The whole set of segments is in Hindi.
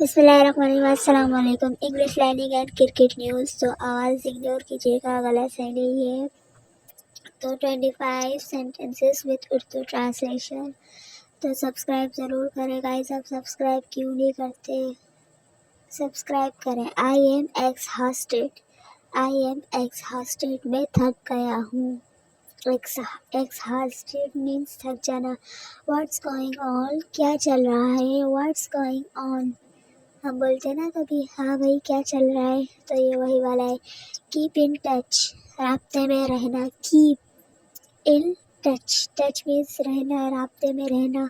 बिस्मिल्लाहिर्रहमानिर्रहीम। English learning and cricket news. तो आवाज़ इग्नोर कीजिएगा, गलत सेंड नहीं है। तो 25 सेंटेंसेस विद उर्दू ट्रांसलेशन। तो सब्सक्राइब ज़रूर करें गाइस। आप सब्सक्राइब क्यों नहीं करते? सब्सक्राइब करें। I am exhausted. I am exhausted. मैं थक गया हूँ। एक्सहॉस्टेड मीन्स थक जाना। What's going on? क्या चल रहा है? What's going on? हम बोलते हैं ना कभी, हाँ भाई क्या चल रहा है, तो ये वही वाला है। कीप इन टच, राब्ते में रहना। Keep in touch, touch means रहना, राब्ते में रहना।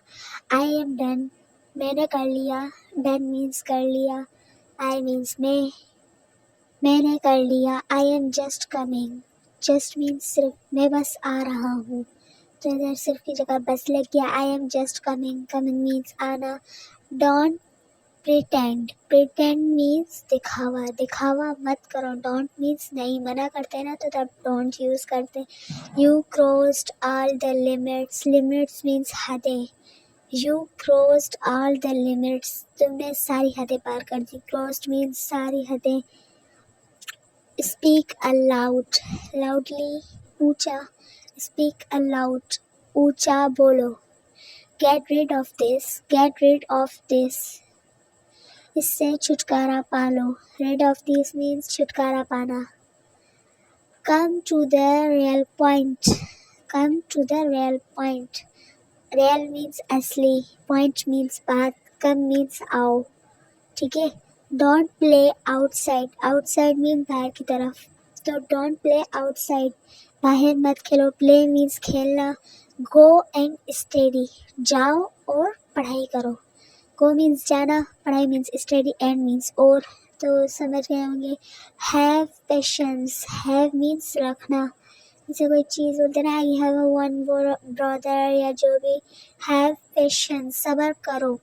आई एम डन, मैंने कर लिया। डन मीन्स कर लिया। आई मीन्स मैंने कर लिया। I am just coming, just means सिर्फ, मैं बस आ रहा हूँ। तो इधर सिर्फ की जगह बस लग गया। I am just coming, coming means आना। डोंट प्रिटेंड, प्रिटेंड मीन्स दिखावा, दिखावा मत करो। डोंट मीन्स नहीं, मना करते हैं ना तो तब डोंट यूज़ करते हैं। You crossed all the limits, limits means हदें। You crossed all the limits, तुमने सारी हदें पार कर दी। क्रॉस्ड मीन्स सारी हदें। स्पीक अलाउड, लाउडली ऊंचा। स्पीक अलाउड, ऊंचा बोलो। Get rid of this, get rid of this, इससे छुटकारा पालो। रेड ऑफ दिस मीन्स छुटकारा पाना। Come to the real point, come to the real point. Real means असली, पॉइंट मीन्स बात, कम मीन्स आओ। ठीक है। Don't play outside, outside means बाहर की तरफ, तो डोंट प्ले आउटसाइड, बाहर मत खेलो। प्ले मीन्स खेलना। गो एंड स्टडी, जाओ और पढ़ाई करो। गो मीन्स जाना, पढ़ाई मीन्स स्टडी, एंड मीन्स और। तो समझ गए होंगे। हैव पेशेंस, हैव मीन्स रखना। जैसे कोई चीज़ बोलते ना, यू हैव वन ब्रदर या जो भी। हैव पेशेंस, सब्र करो।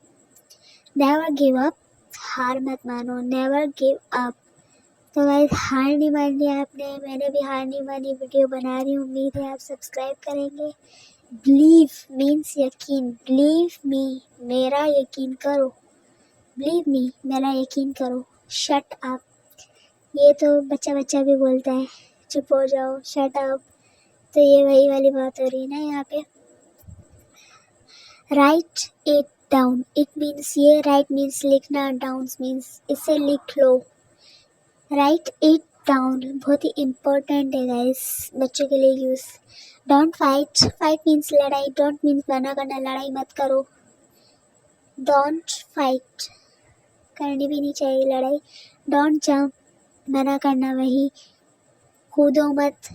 नेवर गिव अप, हार मत मानो। Never give up. तो गाइस, हार नहीं मानी आपने, मैंने भी हार नहीं मानी, वीडियो बना रही हूँ। उम्मीद है आप सब्सक्राइब करेंगे। बिलीव मीन्स यकीन, बिलीव मी, मेरा यकीन करो। बिलीव मी, मेरा यकीन करो। शट अप, ये तो बच्चा बच्चा भी बोलता है, चुप हो जाओ, शट अप। तो ये वही वाली बात हो रही है ना यहाँ पे। Right it down, it means ये, राइट मीन्स लिखना, डाउन मीन्स इसे लिख लो। राइट इट डाउन बहुत ही इम्पोर्टेंट है गाइस, बच्चों के लिए use. Don't fight, fight means लड़ाई, डोंट मीन्स मना करना, लड़ाई मत करो। डोंट फाइट, करनी भी नहीं चाहिए लड़ाई। डोंट जंप, मना करना, वही। कूदो मत,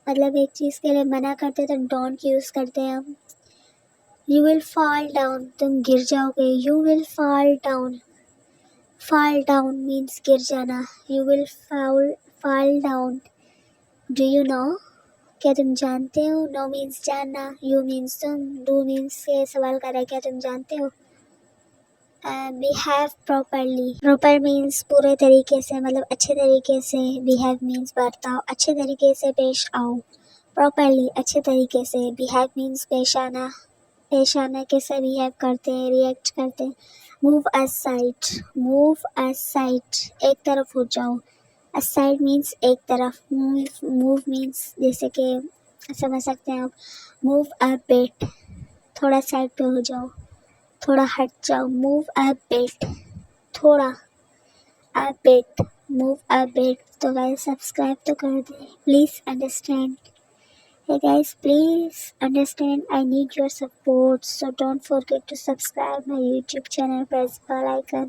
मतलब एक चीज़ के लिए मना करते तो डोंट यूज़ करते हैं हम। यू विल फॉल डाउन, तुम गिर जाओगे। You will fall down, fall down means गिर जाना। You will fall down. Do you know, क्या तुम जानते हो? नो मीन्स जानना, यू मीन्स तुम, डू मीन्स ये सवाल कर रहा है क्या तुम जानते हो। बिहेव प्रॉपरली, प्रॉपर मीन्स पूरे तरीके से, मतलब अच्छे तरीके से। बिहेव मीन्स बर्ताव, अच्छे तरीके से पेश आओ। प्रॉपरली, अच्छे तरीके से। बिहेव मीन्स पेश आना, पेश आना कैसे बिहेव करते हैं, रिएक्ट करते हैं। मूव असाइड, मूव असाइड, एक तरफ हो जाओ। असाइड मीन्स एक तरफ। मूव मीन्स जैसे कि समझ सकते हैं आप, मूव अ बिट, थोड़ा साइड पे हो जाओ, थोड़ा हट जाओ। मूव अ बिट, थोड़ा, a bit, move a bit. तो गाइस सब्सक्राइब तो कर दें, please understand. Hey guys, please understand I need your support, so don't forget to subscribe my YouTube channel, press bell icon.